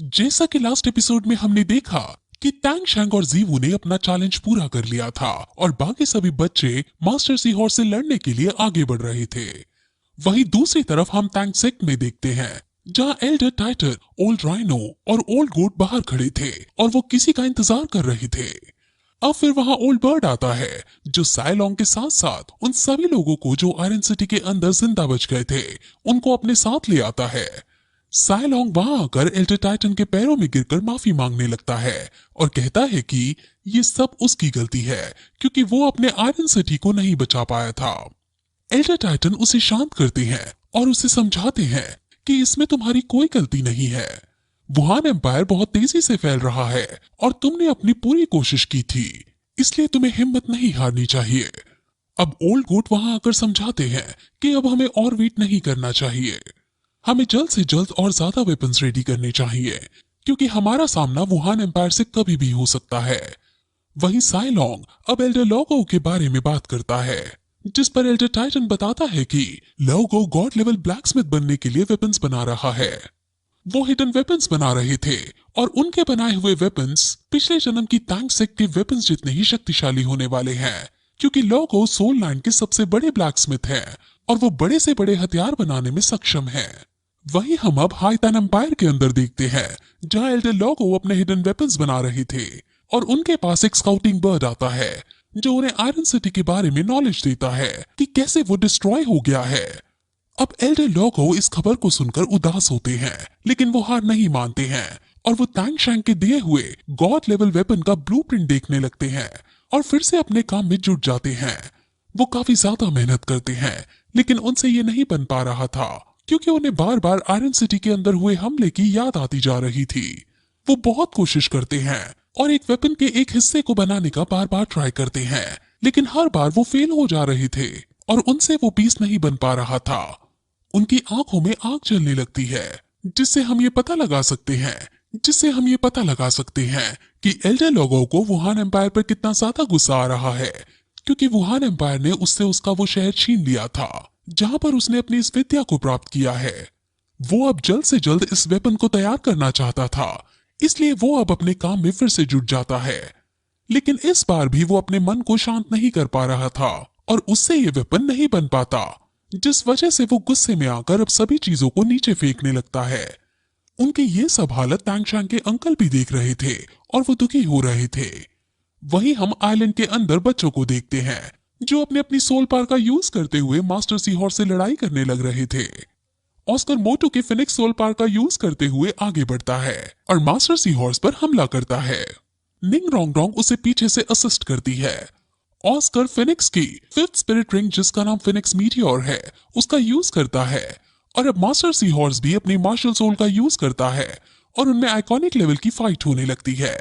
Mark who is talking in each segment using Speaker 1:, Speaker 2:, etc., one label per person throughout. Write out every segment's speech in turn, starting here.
Speaker 1: जैसा कि last episode में हमने देखा कि टैंग शैंग और जीवू ने अपना चैलेंज पूरा कर लिया था और बाकी सभी बच्चे मास्टर सी हॉर्स से लड़ने के लिए आगे बढ़ रहे थे। वहीं दूसरी तरफ हम टैंग सेक्ट में देखते हैं जहां एल्डर टाइटर, ओल्ड राइनो और ओल्ड गोट बाहर खड़े थे और वो किसी का इंतजार कर रहे थे। अब फिर वहां ओल्ड बर्ड आता है जो साइलोंग के साथ साथ उन सभी लोगों को जो आयरन सिटी के अंदर जिंदा बच गए थे उनको अपने साथ ले आता है। साइलोंग वहां आकर एल्डर टाइटन के पैरों में गिरकर माफी मांगने लगता है और कहता है कि ये सब उसकी गलती है क्योंकि वो अपने आयरन सिटी को नहीं बचा पाया था। एल्डर टाइटन उसे शांत करते हैं और उसे समझाते हैं कि इसमें तुम्हारी कोई गलती नहीं है। वुहान एम्पायर बहुत तेजी से फैल रहा है और तुमने अपनी पूरी कोशिश की थी, इसलिए तुम्हें हिम्मत नहीं हारनी चाहिए। अब ओल्ड गोट वहां आकर समझाते हैं कि अब हमें और वेट नहीं करना चाहिए, हमें जल्द से जल्द और ज्यादा वेपन्स रेडी करने चाहिए क्योंकि हमारा सामना वुहान एम्पायर से कभी भी हो सकता है। वहीं साइलोंग अब एल्डर लोगो के बारे में बात करता है जिस पर एल्डर टाइटन बताता है कि लोगो गॉड लेवल ब्लैकस्मिथ बनने के लिए वेपन्स बना रहा है। वो हिडन वेपन्स बना रहे थे और उनके बनाए हुए वेपन्स पिछले जन्म की टैंग सेक्ट के वेपन्स जितने ही शक्तिशाली होने वाले हैं क्योंकि लोगो सोल लाइन के सबसे बड़े ब्लैकस्मिथ हैं और वो बड़े से बड़े हथियार बनाने में सक्षम है। वहीं हम अब हाइटन एम्पायर के अंदर देखते हैं जहां एल्डर लोगो अपने हिडन वेपन्स बना रहे थे और उनके पास एक स्काउटिंग बर्ड आता है जो उन्हें आयरन सिटी के बारे में नॉलेज देता है कि कैसे वो डिस्ट्रॉय हो गया है। अब एल्डर लोगो इस खबर को सुनकर उदास होते हैं लेकिन वो हार नहीं मानते हैं और वो टैंग शैंग के दिए हुए गॉड लेवल वेपन का ब्लूप्रिंट देखने लगते हैं और फिर से अपने काम में जुट जाते हैं। वो काफी ज्यादा मेहनत करते हैं लेकिन उनसे ये नहीं बन पा रहा था क्योंकि उन्हें बार बार आयरन सिटी के अंदर हुए हमले की याद आती जा रही थी। वो बहुत कोशिश करते हैं और एक वेपन के एक हिस्से को बनाने का बार बार ट्राई करते हैं लेकिन हर बार वो फेल हो जा रहे थे और उनसे वो पीस नहीं बन पा रहा था। उनकी आंखों में आग जलने लगती है जिससे हम ये पता लगा सकते हैं कि एल्डर लोगों को वुहान एम्पायर पर कितना ज्यादा गुस्सा आ रहा है क्योंकि वुहान एम्पायर ने उससे उसका वो शहर छीन लिया था जहां पर उसने अपनी इस विद्या को प्राप्त किया है। वो अब जल्द से जल्द इस वेपन को तैयार करना चाहता था, इसलिए वो अब अपने काम में फिर से जुट जाता है। लेकिन इस बार भी वो अपने मन को शांत नहीं कर पा रहा था और उससे ये वेपन नहीं बन पाता, जिस वजह से वो गुस्से में आकर अब सभी चीजों को नीचे फेंकने लगता है। उनकी ये सब हालत टैंग शैंग के अंकल भी देख रहे थे और वो दुखी हो रहे थे। वहीं हम आइलैंड के अंदर बच्चों को देखते हैं जो अपने अपनी सोल पावर का यूज करते हुए मास्टर सी हॉर्स से लड़ाई करने लग रहे थे। ऑस्कर मोटो के फिनिक्स सोल पावर का यूज करते हुए आगे बढ़ता है और मास्टर सी हॉर्स पर हमला करता है। निंग रोंग रोंग उसे पीछे से असिस्ट करती है। ऑस्कर फिनिक्स की फिफ्थ स्पिरिट रिंग जिसका नाम फिनिक्स मीटियोर है उसका यूज करता है और अब मास्टर सी हॉर्स भी अपनी मार्शल सोल का यूज करता है और उनमें आइकॉनिक लेवल की फाइट होने लगती है।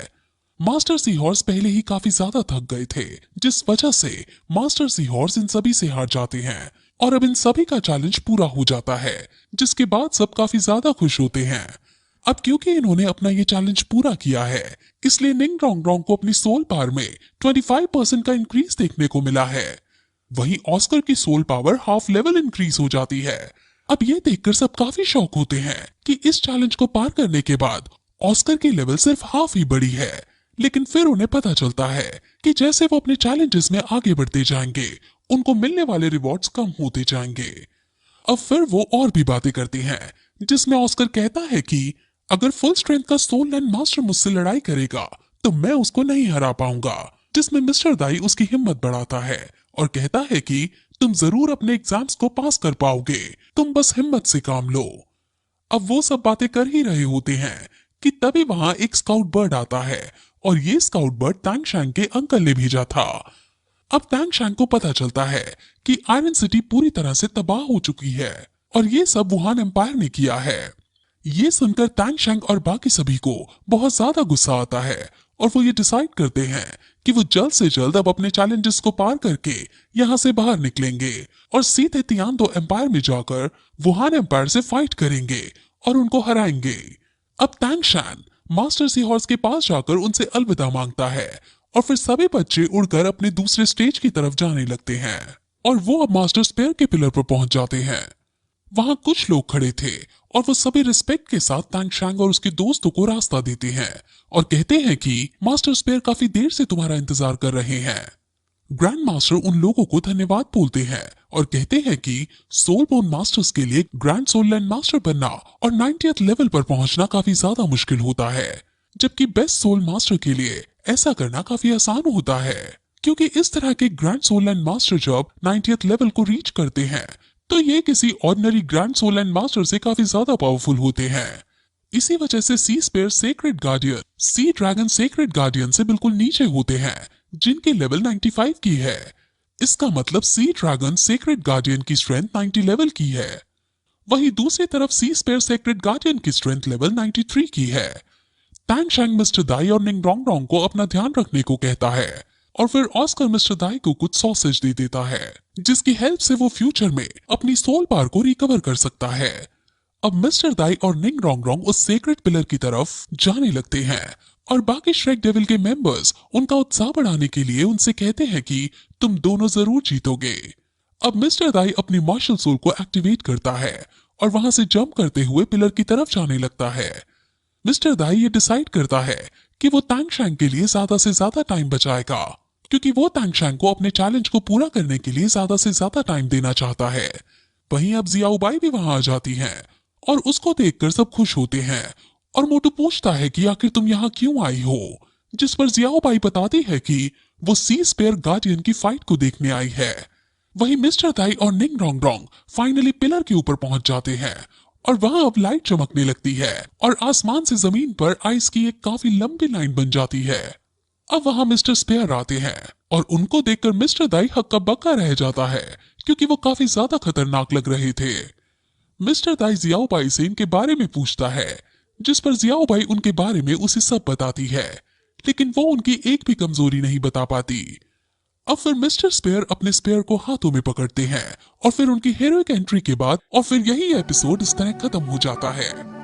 Speaker 1: मास्टर सी हॉर्स पहले ही काफी ज्यादा थक गए थे जिस वजह से मास्टर सी हॉर्स इन सभी से हार जाते हैं और अब इन सभी का चैलेंज पूरा हो जाता है जिसके बाद सब काफी ज्यादा खुश होते हैं। अब क्योंकि इन्होंने अपना ये चैलेंज पूरा किया है इसलिए निंग रोंग रोंग को अपनी सोल पावर में 25% का इंक्रीज देखने को मिला है। वहीं ऑस्कर की soul power half level increase हो जाती है। अब ये देखकर सब काफी शॉक होते हैं कि इस चैलेंज को पार करने के बाद ऑस्कर की लेवल सिर्फ हाफ ही बढ़ी है, लेकिन फिर उन्हें पता चलता है कि जैसे वो अपने चैलेंजेस में आगे बढ़ते जाएंगे उनको मिलने वाले रिवॉर्ड्स कम होते जाएंगे। अब फिर वो और भी बातें करते हैं जिसमें ऑस्कर कहता है कि अगर फुल स्ट्रेंथ का सोल लैंड मास्टर मुझसे लड़ाई करेगा तो मैं उसको नहीं हरा पाऊंगा, जिसमें मिस्टर दाई उसकी हिम्मत बढ़ाता है और कहता है कि तुम जरूर अपने एग्जाम्स को पास कर पाओगे, तुम बस हिम्मत से काम लो। अब वो सब बातें कर ही रहे होते हैं कि तभी वहां एक स्काउट बर्ड आता है और ये स्काउट बर्ड टैंग शैंग के अंकल ने भेजा था। अब टैंग शैंग को पता चलता है कि आयरन सिटी पूरी तरह से तबाह हो चुकी है और ये सब वुहान एम्पायर ने किया है। ये सुनकर टैंग शैंग और बाकी सभी को बहुत ज्यादा गुस्सा आता है और वो ये डिसाइड करते हैं कि वो जल्द से जल्द अब अपने चैलेंजेस को पार करके यहाँ से बाहर निकलेंगे और सीधे तियानदो एम्पायर में जाकर वुहान एम्पायर से फाइट करेंगे और उनको हराएंगे। अब टैंग शैंग मास्टर सी हॉर्स के पास जाकर उनसे अलविदा मांगता है और फिर सभी बच्चे उड़कर अपने दूसरे स्टेज की तरफ जाने लगते हैं और वो अब मास्टर स्पेयर के पिलर पर पहुंच जाते हैं। वहां कुछ लोग खड़े थे और वो सभी रिस्पेक्ट के साथ तांग शैंग और उसके दोस्तों को रास्ता देते हैं और कहते हैं कि मास्टर स्पेयर काफी देर से तुम्हारा इंतजार कर रहे हैं। ग्रैंड मास्टर उन लोगों को धन्यवाद बोलते हैं और कहते हैं कि सोल बोन मास्टर्स के लिए ग्रैंड सोल लैंड मास्टर बनना और 90th लेवल पर पहुंचना काफी ज्यादा मुश्किल होता है, जबकि बेस्ट सोल मास्टर के लिए ऐसा करना काफी आसान होता है, क्योंकि इस तरह के ग्रैंड सोल लैंड मास्टर जब 90th लेवल को रीच करते हैं तो ये किसी ordinary grand soul land master से काफी ज्यादा पावरफुल होते हैं। इसी वजह से sea spear sacred guardian sea dragon sacred guardian से बिल्कुल नीचे होते हैं, जिनकी लेवल 95 की है। इसका मतलब सी ड्रैगन सेक्रेड गार्डियन की स्ट्रेंथ 90 लेवल की है। वहीं दूसरी तरफ सी स्पेयर सेक्रेड गार्डियन की स्ट्रेंथ लेवल 93 की है। तांग शैंग मिस्टर दाई और निंग रोंग रोंग को अपना ध्यान रखने को कहता है और फिर ऑस्कर मिस्टर दाई को कुछ सॉसेज दे देता है, जिसकी हेल्प से वो फ्यूचर में अपनी सोल पावर को रिकवर कर सकता है। अब मिस्टर दाई और निंग रोंग रोंग उस सेक्रेट पिलर की तरफ जाने लगते हैं और बाकी श्रेक डेविल के मेंबर्स उनका उत्साह बढ़ाने के लिए उनसे कहते हैं कि तुम दोनों जरूर जीतोगे। अब मिस्टर दाई अपनी मार्शल सोल को एक्टिवेट करता है और वहां से जंप करते हुए पिलर की तरफ जाने लगता है। मिस्टर दाई ये डिसाइड करता है कि वो तांग शैंग के लिए ज्यादा से ज्यादा टाइम बचाएगा, क्योंकि वो तांग शैंग को अपने चैलेंज को पूरा करने के लिए ज्यादा से ज्यादा टाइम देना चाहता है। वहीं अब जियाओ बाई भी वहां आ जाती हैं और उसको देखकर सब खुश होते हैं और मोटू पूछता है कि आखिर तुम यहाँ क्यों आई हो, जिस पर जियाओ बाई बताती है कि वो सी स्पेयर गार्डियन की फाइट को देखने आई है। वहीं मिस्टर दाई और निंग रोंग रोंग फाइनली पिलर के ऊपर पहुंच जाते हैं और वहां अब लाइट चमकने लगती है और आसमान से जमीन पर आइस की एक काफी लंबी लाइन बन जाती है। अब वहां मिस्टर स्पेयर आते हैं और उनको देखकर मिस्टर दाई हक्का बक्का रह जाता है, क्योंकि वो काफी ज्यादा खतरनाक लग रहे थे। मिस्टर दाई जियाओ बाई से इनके बारे में पूछता है, जिस पर जियाओ बाई उनके बारे में उसे सब बताती है, लेकिन वो उनकी एक भी कमजोरी नहीं बता पाती। अब फिर मिस्टर स्पेयर अपने स्पेयर को हाथों में पकड़ते हैं और फिर उनकी हीरोइक एंट्री के बाद और फिर यही एपिसोड इस तरह खत्म हो जाता है।